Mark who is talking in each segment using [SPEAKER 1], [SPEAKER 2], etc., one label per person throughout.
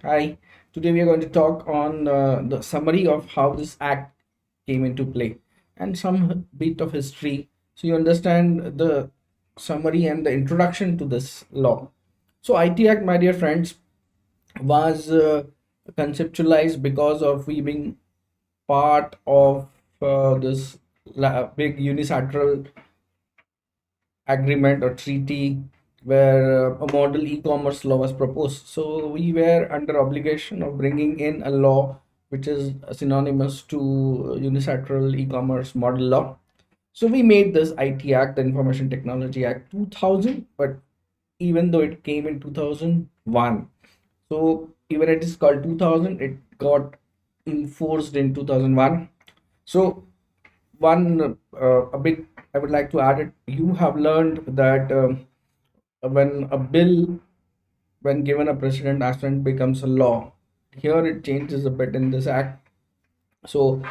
[SPEAKER 1] Hi, today we are going to talk on the summary of how this act came into play and some bit of history so you understand the summary and the introduction to this law. So, IT Act, my dear friends, was conceptualized because of we being part of this big unilateral agreement or treaty where a model e-commerce law was proposed. So we were under obligation of bringing in a law which is synonymous to unilateral e-commerce model law. So we made this IT Act, the Information Technology Act 2000, but even though it came in 2001, so even it is called 2000, it got enforced in 2001. So one a bit I would like to add it. You have learned that when a bill, when given a precedent assent, becomes a law. Here it changes a bit in this act. So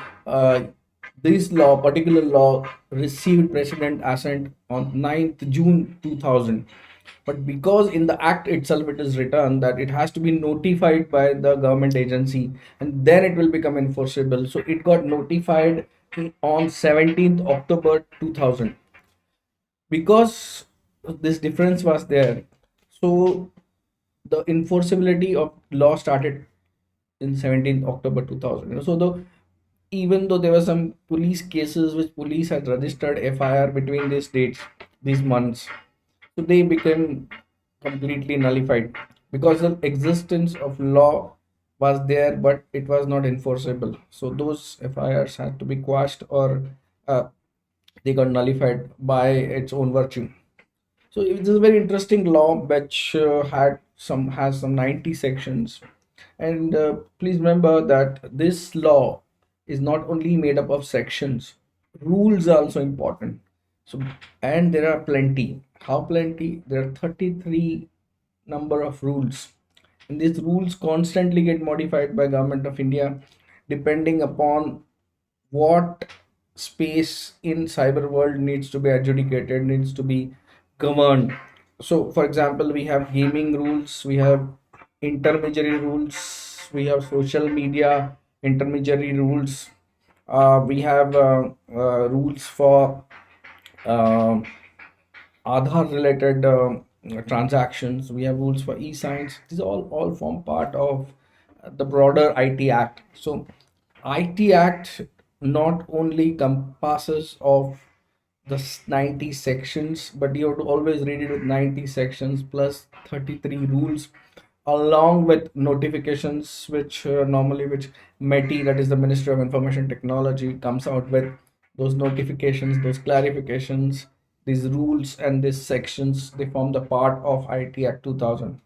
[SPEAKER 1] this law, particular law, received precedent assent on 9th June 2000. But because in the act itself it is written that it has to be notified by the government agency and then it will become enforceable. So it got notified on 17th October 2000. Because this difference was there, so the enforceability of law started in 17th October 2000. So the even though there were some police cases which police had registered FIR between these dates, these months, so they became completely nullified because the existence of law was there, but it was not enforceable. So those FIRs had to be quashed or uh, they got nullified by its own virtue. So it is a very interesting law which has some 90 sections, and please remember that this law is not only made up of sections, rules are also important. So and there are plenty. How plenty? There are 33 number of rules, and these rules constantly get modified by Government of India depending upon what space in cyber world needs to be adjudicated, needs to be governed. So for example, we have gaming rules, we have intermediary rules, we have social media intermediary rules, we have rules for uh, Aadhaar related transactions. We have rules for e-signs. These all form part of the broader IT Act. So IT Act not only compasses of the 90 sections, but you have to always read it with 90 sections plus 33 rules, along with notifications which normally which METI, that is the Ministry of Information Technology, comes out with. Those notifications, those clarifications, these rules and these sections, they form the part of IT Act 2000.